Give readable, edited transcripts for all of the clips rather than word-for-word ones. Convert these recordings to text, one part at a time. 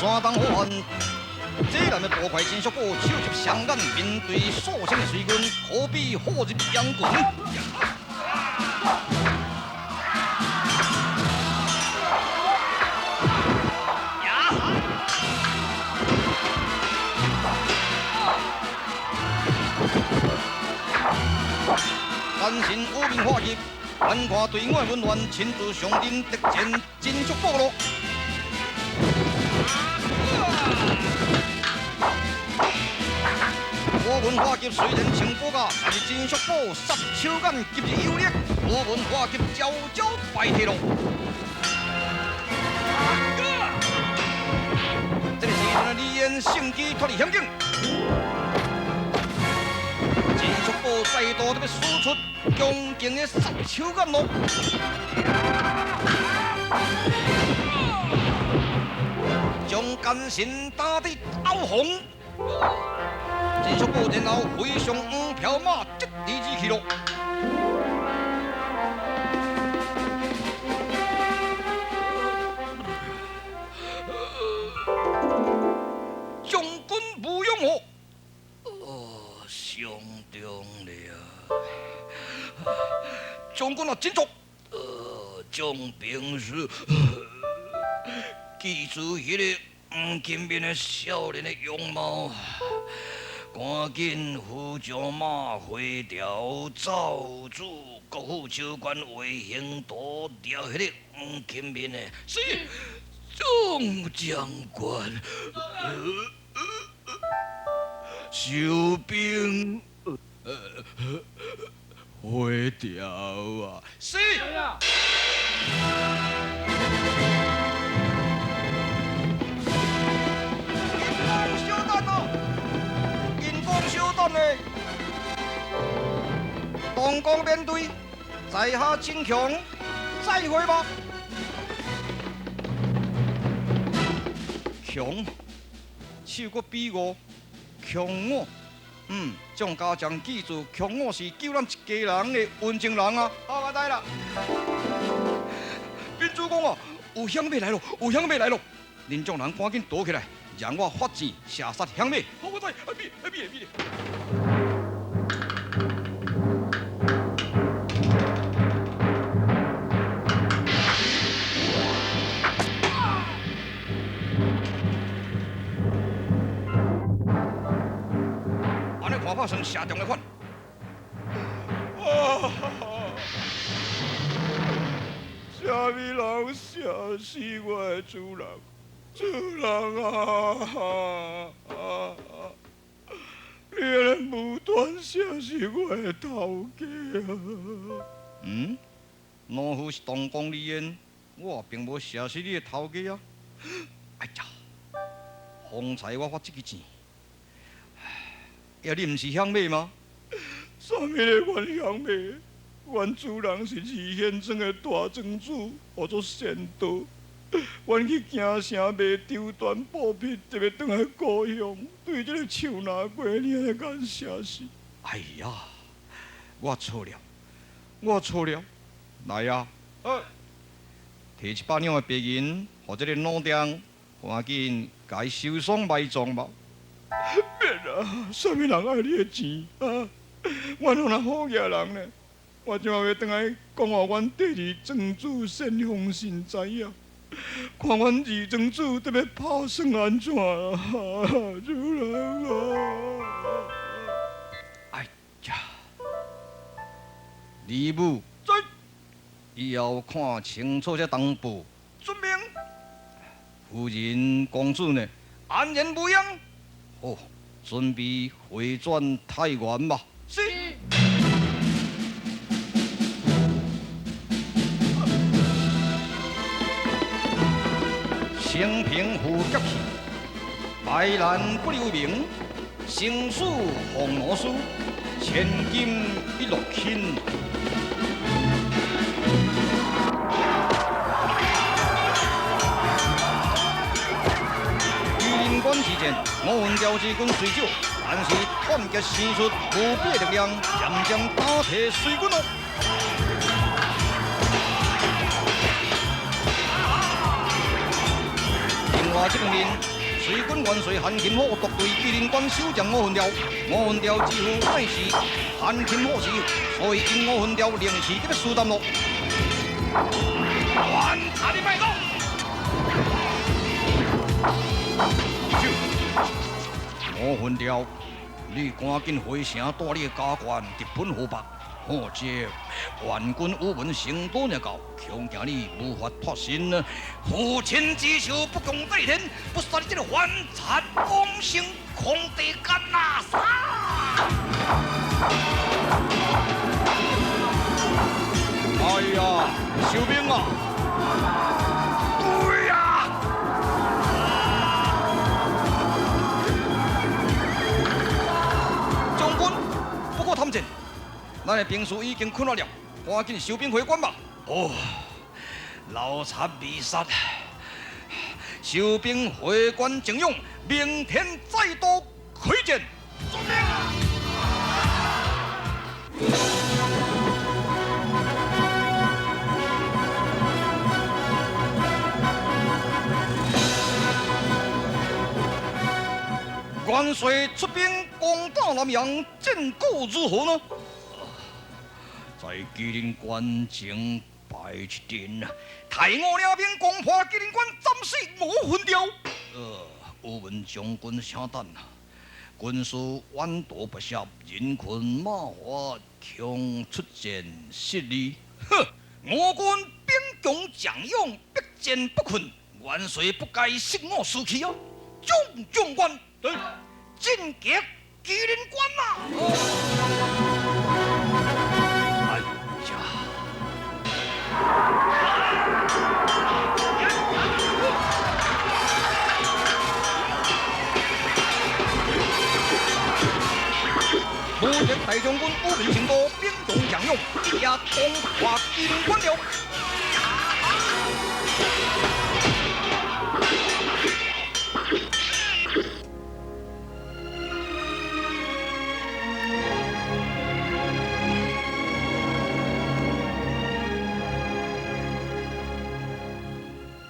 山东好汉。这男的多快金属宝，手执双眼，面对数千的水军，可比火入阳棍。单身无名化业，眼看对外温暖，亲自上阵敌战金属宝咯。我文化级虽然称宝甲，但是金属宝杀手眼极之有力，我文化级招招败退咯。这个时阵李彦胜机脱离险境。金属宝再度要使出强劲的杀手眼咯！将奸臣打得凹红，金属宝然后飞上五匹马，直地而去咯。将军不用我。上中了，将军啊，真足。将兵士，记住迄个金面的少年的容貌，赶紧扶将马回调造主国府长官卫行多调迄个金面的。是，众将官。收兵，回调啊！是。银光小蛋啊！银光小蛋嘞！东江面对，在下真强，再会吧。强，手骨比我。强我，蒋家将记住，强我是救咱一家人的温情人啊！好，我知啦。兵主公啊，有响尾来咯，有响尾来咯！恁众人赶紧躲起来，让我发箭射杀响尾。好，我知，别。我算射中的款。啥物人射死我的主人？主人啊！你人无端射死我的头家啊！老夫是东宫李彦，我并无射死你的头家啊！哎呀，方才我发这个钱。呀，你毋是响尾吗？啥物个原响尾？原主人是二县庄的大庄主，叫做仙道。阮去京城卖丢断布匹，就要转来故乡，对这个树拿过，你还敢写死？哎呀，我错了，来呀！摕100两的白银，或者个老丁，赶紧该收丧埋葬吧。免啊！啥物人爱你的钱啊？我哪能好野人呢？我怎要转来讲话？阮第二庄主先锋信知影，看阮二庄主得要打算安怎啊？主人啊！哎呀，李武，以后看清楚这当步。遵命。夫人、公主呢？安然无恙。哦，准备回转太原吧。是。清平虎急气，败难不留名，生死红罗书，千金一落轻。关之前，我闻调之军随走，但是团结生出无比的力量，渐渐打退水军咯。另外17年，随军元帅韩钦虎独对吉林关守将5分条，5分条之父乃是韩钦虎之友，所以因5分条凌迟得苏丹路。还阿你卖走！5分条，你赶紧回城带你的家眷直奔河北。或者援军武文成都日到，恐惊你无法脱身。父亲之仇不共戴天，不杀你这个反贼王姓空地干垃圾！哎呀，小兵啊！对呀！将军，不过tham战。咱的兵士已经困了，赶紧收兵回关吧。哦，老贼未杀，收兵回关征勇，明天再度开战。遵命。元帅出兵攻打南阳，战果如何呢？在吉林关前败一阵，太岳领兵攻破吉林关，斩死5分条。吴文将军请等啊！军师远渡不暇，人困马乏，恐出战失利。哼！我军兵强将勇，必战不困，元帅不该失我士气啊！将官，进击吉林关啊！目前大将军武文成都兵强将勇，也攻破吉林关了。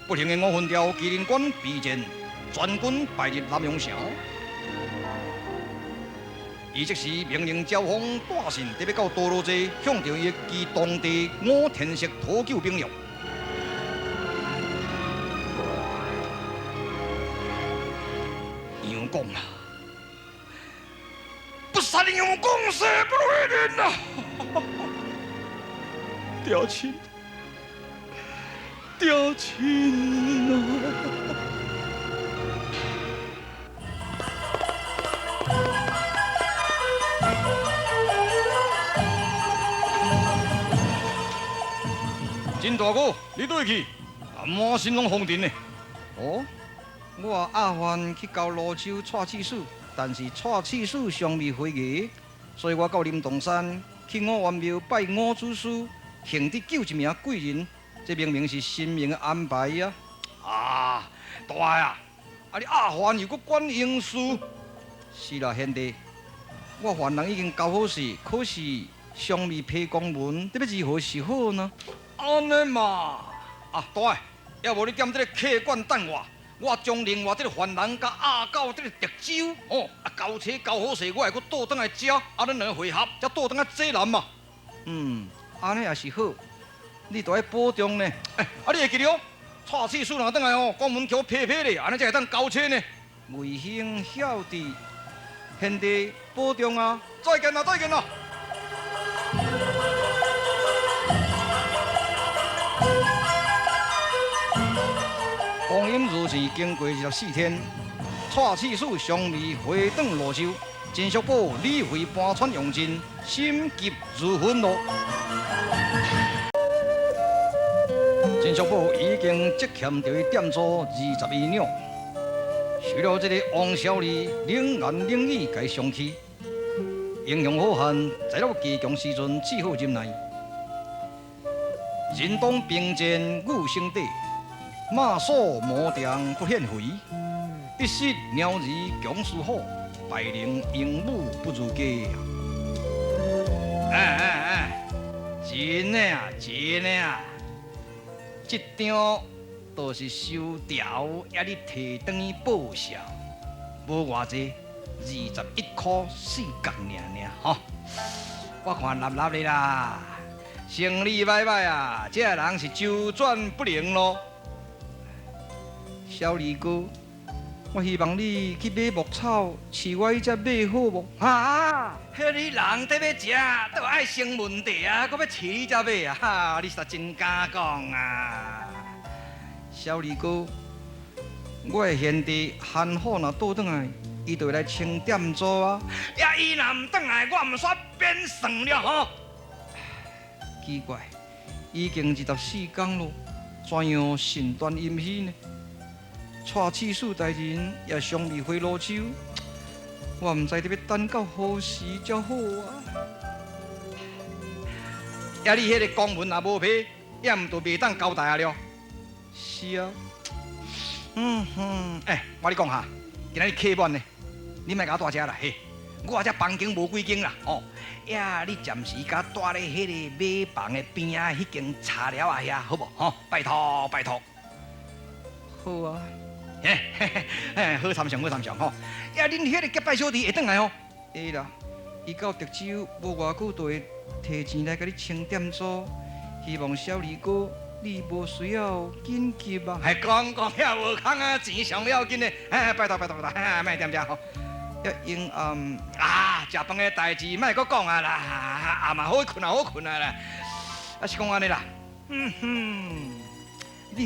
不幸的5分条吉林关避战，全军败入南阳城。伊即时命令招风带信，特别到道路街，向着伊其当地5天色讨救兵力。杨公啊，不杀杨公，死不为人呐！刁亲，刁亲啊！金大哥，你倒去？满身拢风尘呢。哦，我阿欢去交泸州蔡刺史，但是蔡刺史尚未回议，所以我到林洞山去五元庙拜五祖师，幸得救一名贵人，这明明是神明的安排呀！啊，大啊！啊，你阿欢又搁管营事？是啦，兄弟，我犯人已经交好事，可是尚未批公文，这要如何是好呢？安尼嘛，啊，大个，要无你踮这个客馆等我将另外这个犯人甲阿狗这个特酒，哦，交车交好势，我会搁倒转来食，咱两个会合，才倒转来济南嘛。安尼也是好，你都要保重呢。你会记得哦，蔡刺史若转来哦，关门桥撇撇咧，安尼才会当交车呢。卫兄晓得，兄弟保重啊！再见啦，再见啦！光阴如此，经过24天，蔡刺史尚未回转泸州，陈叔宝理会搬船用尽，心急如焚咯。陈叔宝已经积欠着伊点做21两，除了这个王小丽冷言冷语甲伊相欺，英雄好汉在了极强时阵只好忍耐。人当并肩五兄弟。马索磨雕不显肥，一失鸟儿强似虎，百灵鹦鹉不如鸡。真的啊，真的啊！这场都是收条，也你摕转去报销，无偌济，21块4角尔吼。我看立立的啦，生理歹歹啊，这人是周转不灵咯。小李哥，我希望你去买牧草，饲我迄只马好无？啊，迄你人得要食，都爱生问题啊，搁要饲你只马啊！哈，你实在真敢讲啊！小李哥，我的兄弟汉虎若倒转来，伊就会来清点做啊。呀，伊若唔转来，我唔煞变算了吼。奇怪，已经24天咯，怎样身断阴虚呢？带次数代人也尚未回罗州，我唔知得要等到何时才好啊！呀，你迄个公文也无批，也唔就袂当交代啊了。是啊，我你讲哈，今仔日客满呢，你莫甲我带遮啦嘿，我遮房间无几间啦哦。呀，你暂时甲带咧迄个马房的边啊，迄间茶寮啊遐，好无？吼，拜托拜托。好啊。好参详，好参详吼！呀，恁迄个结拜小弟会转来吼？会啦，伊到德州无偌久就会摕钱来甲你清点做。希望小李哥你无需要紧急啊！还讲遐无空啊，钱上了紧的。拜托拜托拜托，莫点遮吼。呀，阴暗食饭的代志莫搁讲啊啦，啊嘛好困啊好困啊啦。啊是讲安尼啦，你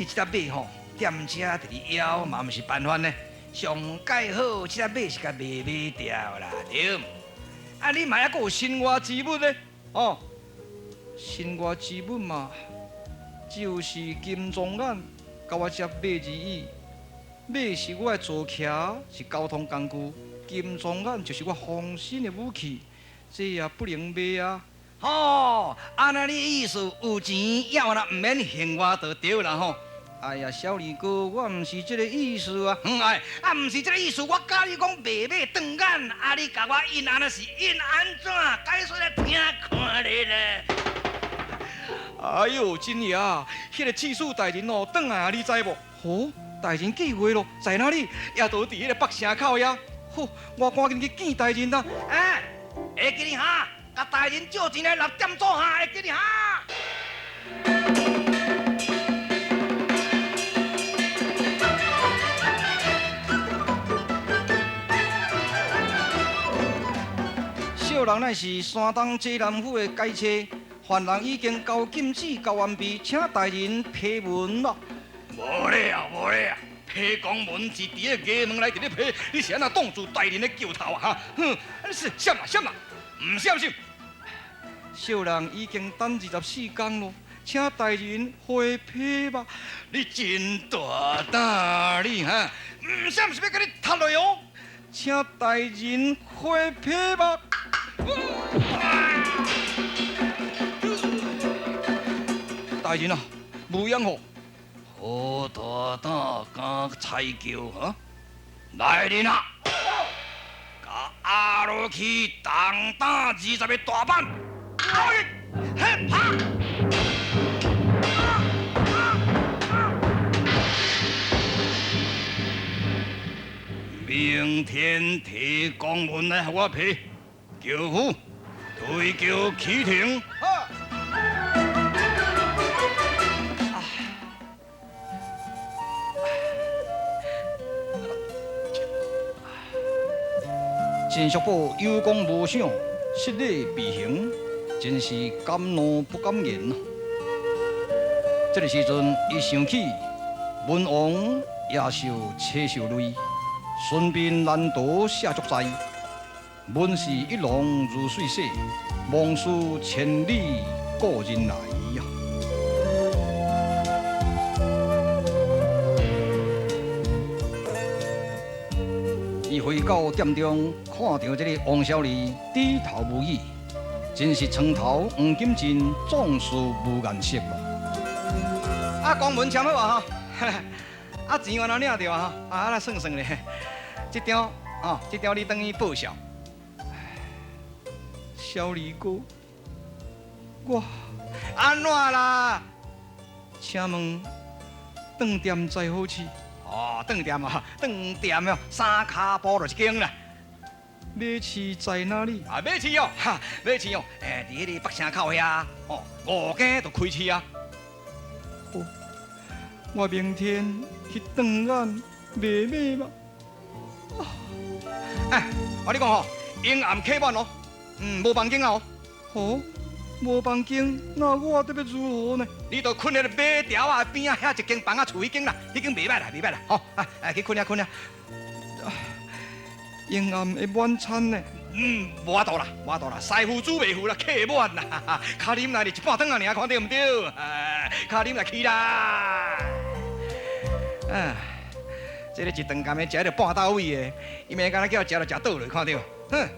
这只马吼。踮遮伫你腰嘛，毋是办法呢。上介好，这只马是甲卖掉啦，对。啊，你嘛还阁有身外之物呢？哦，身外之物嘛，就是金钟眼，甲我只马而已。马是我的坐骑，是交通工具；金钟眼就是我防身的武器，这也不能卖啊。哦，安尼你意思有钱要啦，毋免还我就对啦吼。哎呀，小李哥，我唔是这个意思啊！唔是这个意思，我甲你讲，卖马断眼，啊，你甲我印安那是印安怎？解说来听看咧咧。哎呦，真爷，迄个次数大人哦，转来啊，你知无？哦，大人计划咯，在哪里？也都伫迄个北城口呀。好，我赶紧去见大人啦。会记你哈，甲大人借钱来6点钟哈，会记你哈。小人乃是山东济南府的街车，犯人已经交禁止交完毕，请大人批文啦。无咧啊，无咧啊，批公文是伫个衙门内伫咧批，你是安那挡住大人的桥头啊？哈，是闪啦闪啦，唔闪闪。小人已经等24天咯，请大人回批吧。你真大胆你哈，唔闪是要甲你踢落哦，请大人回批吧。大人啊，无养好，好大胆敢踩叫哈！来人啊，甲压落去重打20个大板，嘿啪！明天提公文来给我批。叫虎，对叫启停。陈叔宝有功无赏，失礼必行，真是敢怒不敢言啊！这个时阵，一想起文王也受车受累，顺便难逃下足灾。文是一龙如水洗，妄事千里故人来呀。伊回到店中，看到这个王小丽低头无语，真是床头黄金针，壮士无颜色嘛。啊，公文签好啊哈，啊钱我哪领着啊？啊来算算咧，这张啊，这张你等于报销。小李哥，我安怎啦？请问，饭店才好吃。哦，饭店啊，饭店哦，3脚步就一间啦。马市在哪里？啊，马市哦，哈，马市哦，伫迄个北城口遐，哦，5更就开市啊。哦，我明天去长安买马吧。哎，我你讲吼，阴暗客满哦，无房间啊哦。哦，无房间，那我得要如何呢？你着困喺马条啊边啊遐一间房啊，厝迄间啦，迄间袂歹啦，袂歹啦，吼，去困啊。阴暗的晚餐呢？无法度啦，师傅煮袂赴啦，客满啦，卡啉来哩一半顿啊，尔看到唔对？卡啉来去啦。这个一顿干的食到半到位的，伊明敢若叫食就食倒落，看到？哼，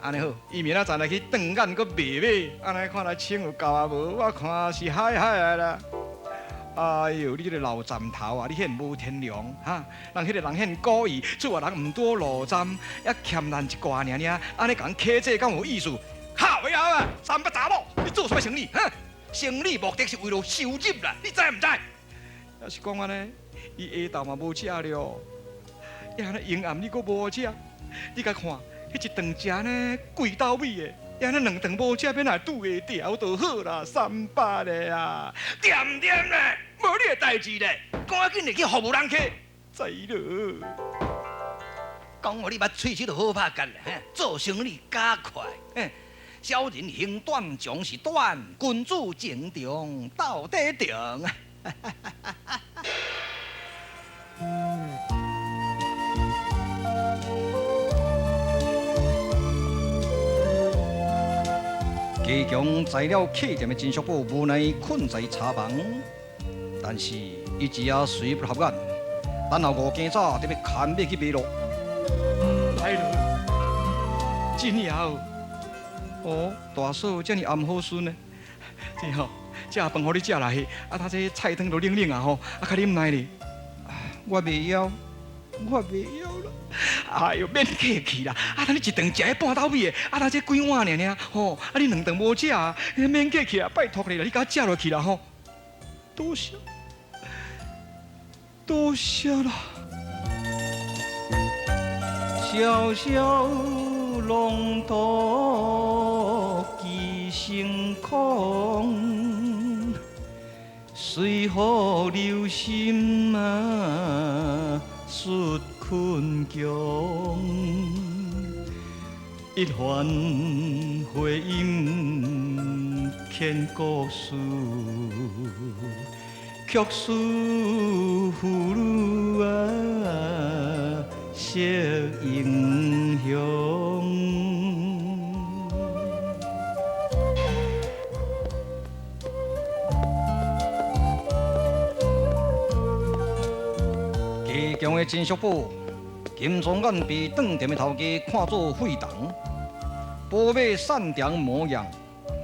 安尼好，伊明仔载来去长安搁卖马，安尼看来钱有够啊无？我看是海的啦。哎呦，你这个老站头啊，你很无天良哈！人迄个人很故意，做啊人唔多路站，也欠咱一挂尔，安尼讲客这敢有意思？哈喂啊！三八查某，你做什么生意？哼，生意目的是为了收入啦，你知唔知？要是讲安尼，伊下昼嘛无食了，也安尼阴暗你搁无食，你甲看，迄一顿食呢贵到尾的。安尼2顿无食，免来拄下条就好啦，300个啊，掂咧，无你的代志咧，赶紧去服务人客，知了。讲我你捌喙齿就好拍干啦，做生意加快，小人行短总是短，君子情重到底重。加强材料客店的金属部无奈困在茶房，但是伊只也随不合眼，等候5更早就要牵马去卖咯。来了，真有哦，大嫂这么暗好孙呢？这吼，这饭互你食来，他这菜汤都冷冷啊吼，较啉奶哩。我袂晓了。哎呦，免客气啦！你一顿食半斗米的，他这几碗尔，吼，你2顿无食，免客气啦，拜托你啦，你甲我食落去啦，吼。多谢啦。小小龙头寄成空，随河流心啊。xuất困境，一番回音牵故事，曲书妇女啊，惜英雄。强的金属部，金钟眼被饭店的头家看作废铜，宝马善良模样，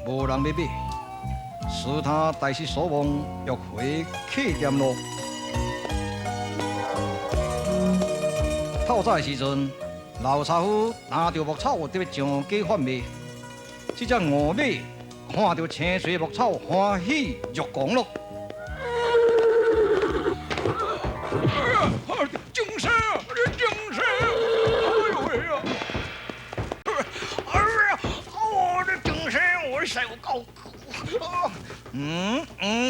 无人要买，使他大失所望，欲回客店咯。透早的时阵，老茶夫拿着牧草就要上街贩卖，这只鹅马看到青翠牧草，欢喜入宫咯。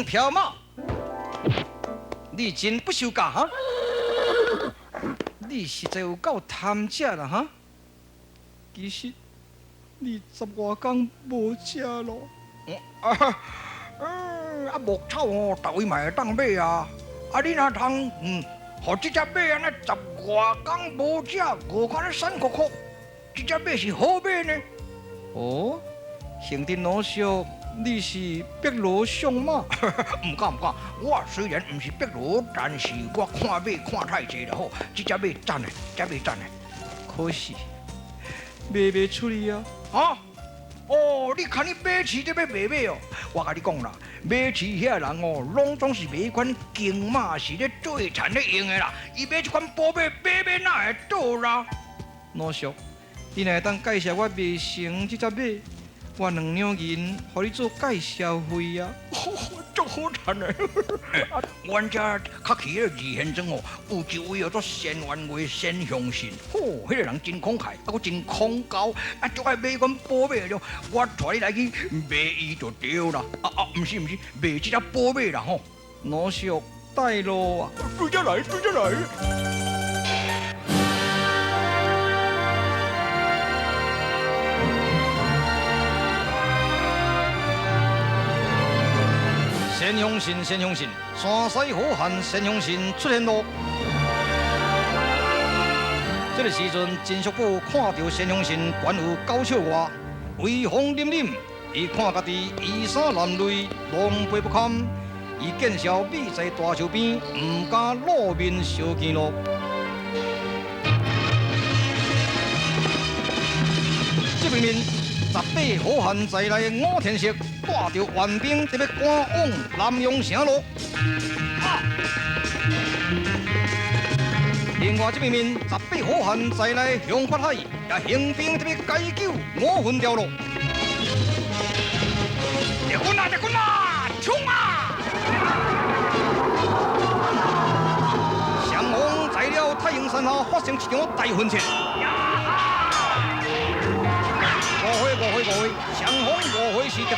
飘马，你真不守家哈！你实在有够贪食啦哈！其实你10外天无食咯。牧草哦，逐位嘛会当买啊！你若通互这只马安尼10外天无食，我看你瘦壳壳，这只马是好马呢。哦，兄弟老少。你是白罗相马？唔敢，我虽然唔是白罗，但是我看马看太济了吼，这只马赞的，可惜卖袂出去啊！哦，你看你马市在要卖马哦，我甲你讲啦，马市遐人哦，拢总是买款金马是咧最产咧用的啦，伊买这款宝马，马哪会倒啦？老叔，你若会当介绍我卖成这只马？我2两银，互你做介绍费啊。足好赚的。阮遮较起个二贤庄哦，有一位叫做仙元卫仙相信，迄个人真慷慨，还佫真恐高，足爱买阮宝马了。我带你来去买伊就对啦。毋是，买即只宝马啦吼。老叔带路啊！对着来。先相信，山西好汉先相信出现咯。这个时阵，金叔宝看到先相信关有高笑外，威风凛凛，伊看家己衣衫褴褛，狼狽不堪，伊见笑倚在大树边，唔敢露面相见咯。这边18好汉在内的5天色，带着援兵特别赶往南阳城咯。另外这边18好汉在内向法海，也行兵特别解救5分掉咯。敌军啊，冲啊！双方在了太阳山下发生一场大混战。误会，双方误会是敌军，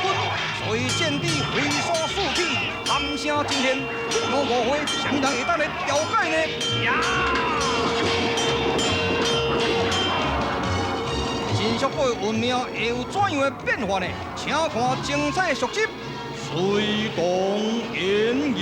所以战地飞沙四起，喊声震天。这样误会，什么人会当来调解呢？金属宝运命会有怎样的变化呢？请看精彩续集，随动演绎。